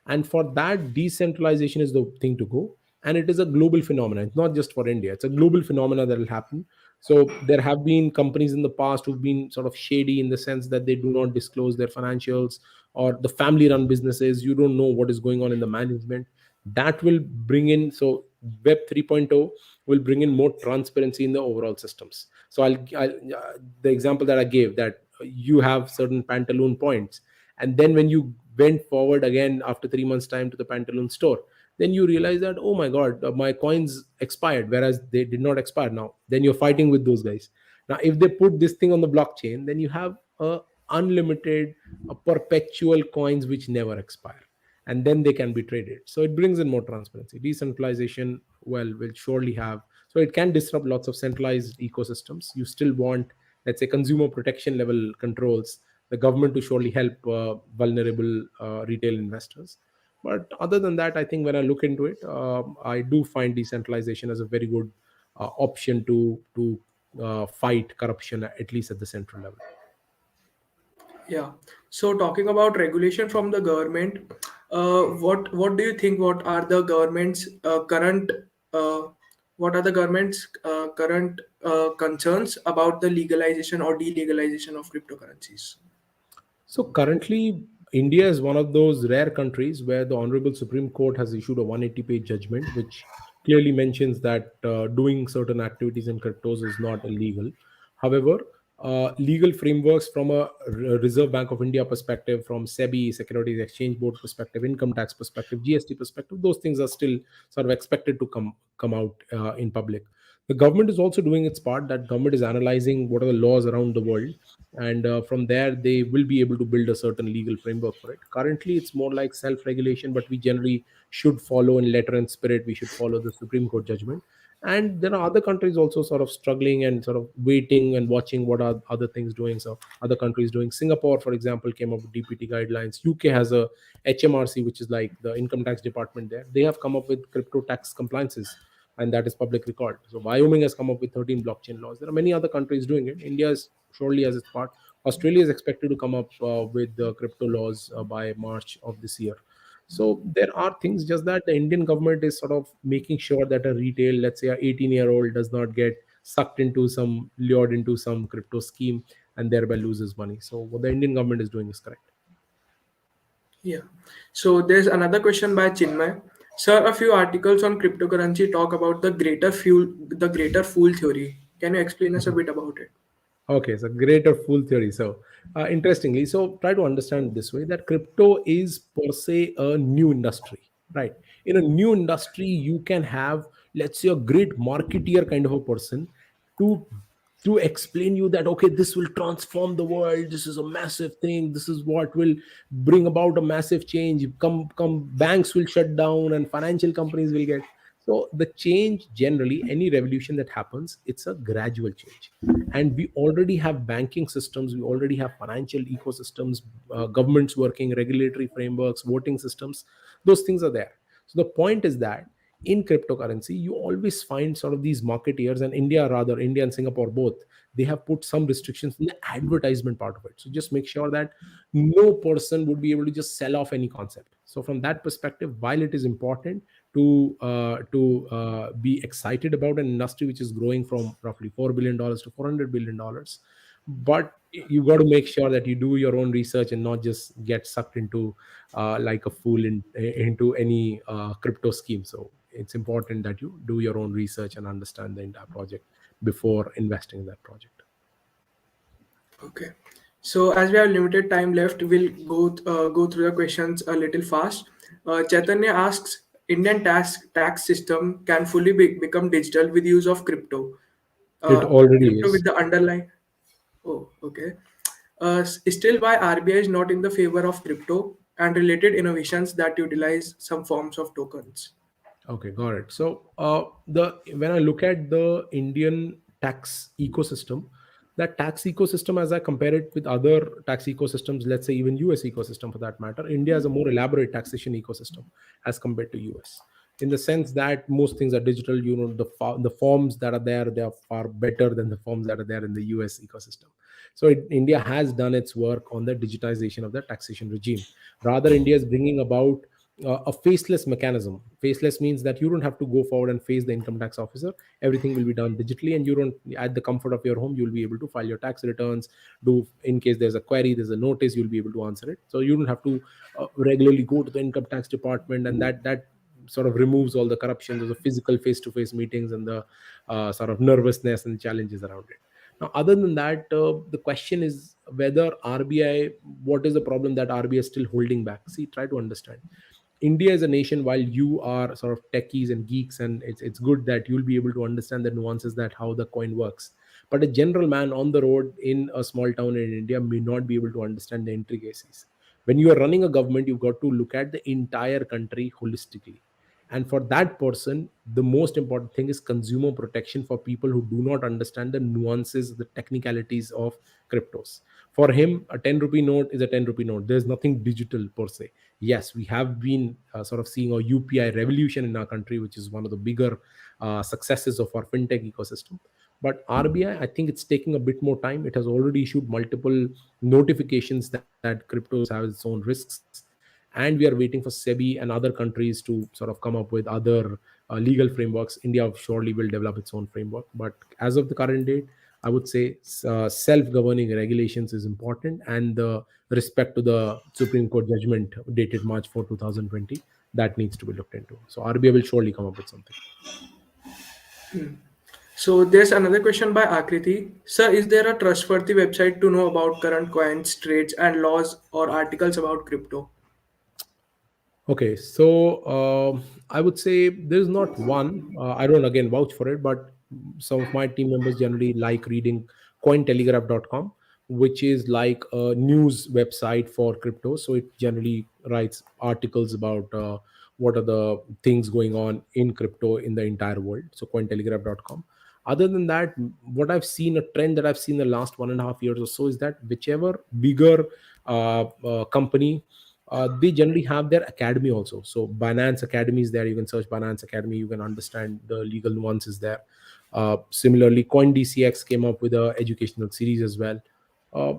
And for that, decentralization is the thing to go. And it is a global phenomenon. It's not just for India. It's a global phenomenon that will happen. So there have been companies in the past who've been sort of shady in the sense that they do not disclose their financials, or the family run businesses. You don't know what is going on in the management. That will bring in, so Web 3.0 will bring in more transparency in the overall systems. So the example that I gave, that you have certain pantaloon points, and then when you went forward again after 3 months time to the pantaloon store, then you realize that, oh my god, my coins expired, whereas they did not expire. Now then you're fighting with those guys. Now if they put this thing on the blockchain, then you have a unlimited, a perpetual coins which never expire, and then they can be traded. So it brings in more transparency. Decentralization, well, will surely have, so it can disrupt lots of centralized ecosystems. You still want, let's say, consumer protection level controls, the government to surely help vulnerable retail investors. But other than that, I think when I look into it, I do find decentralization as a very good option to fight corruption, at least at the central level. Yeah. So talking about regulation from the government, what do you think? Uh, what are the government's current concerns about the legalization or delegalization of cryptocurrencies? So currently, India is one of those rare countries where the Honorable Supreme Court has issued a 180-page judgment, which clearly mentions that doing certain activities in cryptos is not illegal. However, legal frameworks from a Reserve Bank of India perspective, from SEBI, Securities Exchange Board perspective, income tax perspective, GST perspective, those things are still sort of expected to come out in public. The government is also doing its part. That government is analyzing what are the laws around the world, and from there they will be able to build a certain legal framework for it. Currently it's more like self regulation, but we generally should follow in letter and spirit, we should follow the Supreme Court judgment. And there are other countries also sort of struggling and sort of waiting and watching what are other things doing. So other countries doing, Singapore for example came up with DPT guidelines. UK has a HMRC, which is like the income tax department there. They have come up with crypto tax compliances, and that is public record. So Wyoming has come up with 13 blockchain laws. There are many other countries doing it. India is surely as its part. Australia is expected to come up with the crypto laws by March of this year. So there are things, just that the Indian government is sort of making sure that a retail, let's say a 18-year-old, does not get sucked into some, lured into some crypto scheme and thereby loses money. So what the Indian government is doing is correct. Yeah. So there's another question by Chinmay. Sir, a few articles on cryptocurrency talk about the greater fool theory. Can you explain us a bit about it? Okay, so greater fool theory. So, interestingly, so try to understand this way, that crypto is per se a new industry, right? In a new industry, you can have, let's say, a great marketeer kind of a person to explain you that, okay, this will transform the world, this is a massive thing, this is what will bring about a massive change, come banks will shut down and financial companies will get. So the change, generally any revolution that happens, it's a gradual change. And we already have banking systems, we already have financial ecosystems, governments working, regulatory frameworks, voting systems, those things are there. So the point is that in cryptocurrency you always find sort of these marketeers, and India, rather India and Singapore both, they have put some restrictions in the advertisement part of it. So just make sure that no person would be able to just sell off any concept. So from that perspective, while it is important to be excited about an industry which is growing from roughly $4 billion to $400 billion, but you got to make sure that you do your own research and not just get sucked into like a fool into any crypto scheme. So it's important that you do your own research and understand the entire project before investing in that project. Okay. So as we have limited time left, we'll go through the questions a little fast. Chaitanya asks, Indian tax system can fully become digital with use of crypto. It Uh, already Crypto with is. the underlying. Oh, okay. Still, why RBI is not in the favor of crypto and related innovations that utilize some forms of tokens? Okay, got it. So the when I look at the Indian tax ecosystem, that tax ecosystem, as I compare it with other tax ecosystems, let's say even US ecosystem for that matter, India has a more elaborate taxation ecosystem as compared to US, in the sense that most things are digital. The forms that are there, they are far better than the forms that are there in the US ecosystem. So India has done its work on the digitization of the taxation regime. Rather, India is bringing about a faceless mechanism. Faceless means that you don't have to go forward and face the income tax officer. Everything will be done digitally, and you don't, at the comfort of your home, you'll be able to file your tax returns. Do in case there's a query, there's a notice, you'll be able to answer it. So you don't have to regularly go to the income tax department, and that sort of removes all the corruption. There's a physical face-to-face meetings and the sort of nervousness and challenges around it. Now, other than that, the question is whether RBI, what is the problem that RBI is still holding back? See, try to understand. India is a nation, while you are sort of techies and geeks, and it's good that you'll be able to understand the nuances that how the coin works. But a general man on the road in a small town in India may not be able to understand the intricacies. When you are running a government, you've got to look at the entire country holistically. And for that person, the most important thing is consumer protection for people who do not understand the nuances, the technicalities of cryptos. For him, a 10 rupee note is a 10 rupee note. There's nothing digital per se. Yes, we have been sort of seeing a UPI revolution in our country, which is one of the bigger successes of our fintech ecosystem. But RBI, I think it's taking a bit more time. It has already issued multiple notifications that cryptos have its own risks, and we are waiting for SEBI and other countries to sort of come up with other legal frameworks. India surely will develop its own framework, but as of the current date, I would say self-governing regulations is important, and the respect to the Supreme Court judgment dated March 4, 2020, that needs to be looked into. So RBI will surely come up with something. So there's another question by Akriti. Sir, is there a trustworthy website to know about current coins, trades, and laws or articles about crypto? Okay, so I would say there's not one. I don't again vouch for it, but some of my team members generally like reading cointelegraph.com, which is like a news website for crypto. So it generally writes articles about what are the things going on in crypto in the entire world. So cointelegraph.com. Other than that, what I've seen, a trend that I've seen the last 1.5 years or so, is that whichever bigger company, they generally have their academy also. So Binance Academy is there. You can search Binance Academy. You can understand the legal nuances there. Similarly, CoinDCX came up with a educational series as well.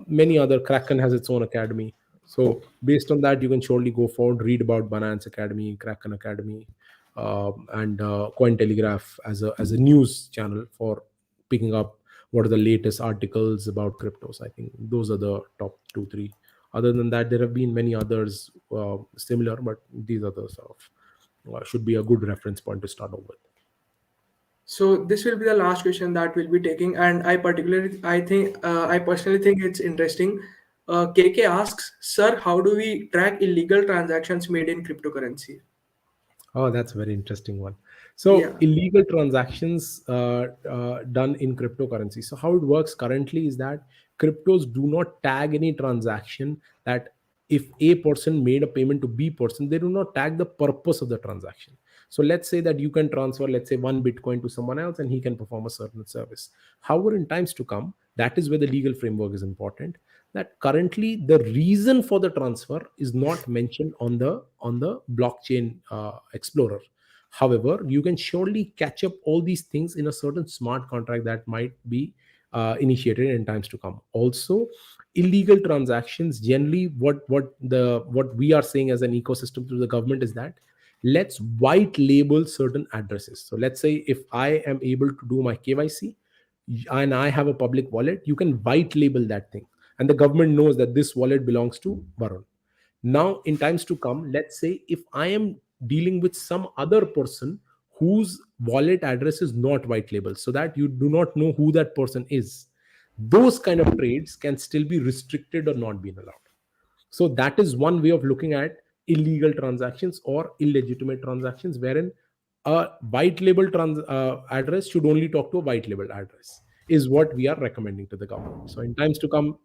Many other, Kraken has its own academy. So based on that, you can surely go forward, read about Binance Academy, Kraken Academy, and Cointelegraph as a news channel for picking up what are the latest articles about cryptos. I think those are the top two, three. Other than that, there have been many others similar, but these are the sort of should be a good reference point to start off with. So this will be the last question that we'll be taking, and I personally think it's interesting. KK asks, "Sir, how do we track illegal transactions made in cryptocurrency?" Oh, that's a very interesting one. So, Yeah. illegal transactions done in cryptocurrency. So, how it works currently is that cryptos do not tag any transaction. That if A person made a payment to B person, they do not tag the purpose of the transaction. So, let's say that you can transfer, let's say, one Bitcoin to someone else and he can perform a certain service. However, in times to come, that is where the legal framework is important. That currently the reason for the transfer is not mentioned on the blockchain explorer. However, you can surely catch up all these things in a certain smart contract that might be initiated in times to come. Also, illegal transactions generally, what we are saying as an ecosystem to the government is that let's white label certain addresses. So let's say if I am able to do my KYC and I have a public wallet, you can white label that thing, and the government knows that this wallet belongs to Varun. Now, in times to come, let's say if I am dealing with some other person whose wallet address is not white label, so that you do not know who that person is, those kind of trades can still be restricted or not being allowed. So that is one way of looking at illegal transactions or illegitimate transactions, wherein a white label address should only talk to a white label address, is what we are recommending to the government. So in times to come,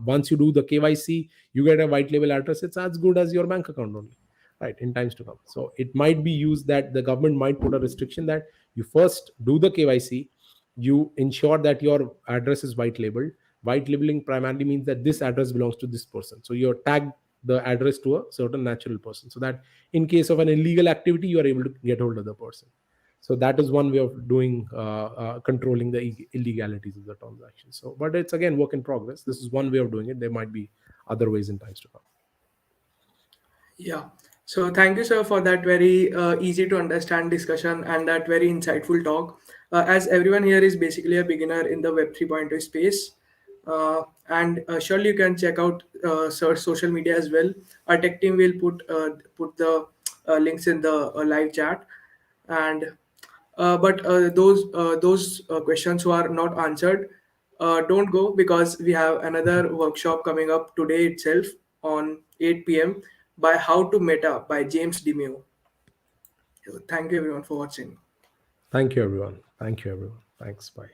once you do the KYC, you get a white label address. It's as good as your bank account only, right? In times to come, so it might be used that the government might put a restriction that you first do the KYC, you ensure that your address is white labeled. White labeling primarily means that this address belongs to this person, so you tag the address to a certain natural person, so that in case of an illegal activity you are able to get hold of the person. So that is one way of doing controlling the illegalities of the transaction. So, but it's again work in progress. This is one way of doing it. There might be other ways in times to come. Yeah. So thank you, sir, for that very easy to understand discussion and that very insightful talk. As everyone here is basically a beginner in the Web 3.0 space, and surely you can check out sir's social media as well. Our tech team will put the links in the live chat, and but those questions who are not answered, don't go, because we have another workshop coming up today itself on 8 p.m. by How to Meta by James Demio. Thank you everyone for watching. Thank you, everyone. Thank you, everyone. Thanks. Bye.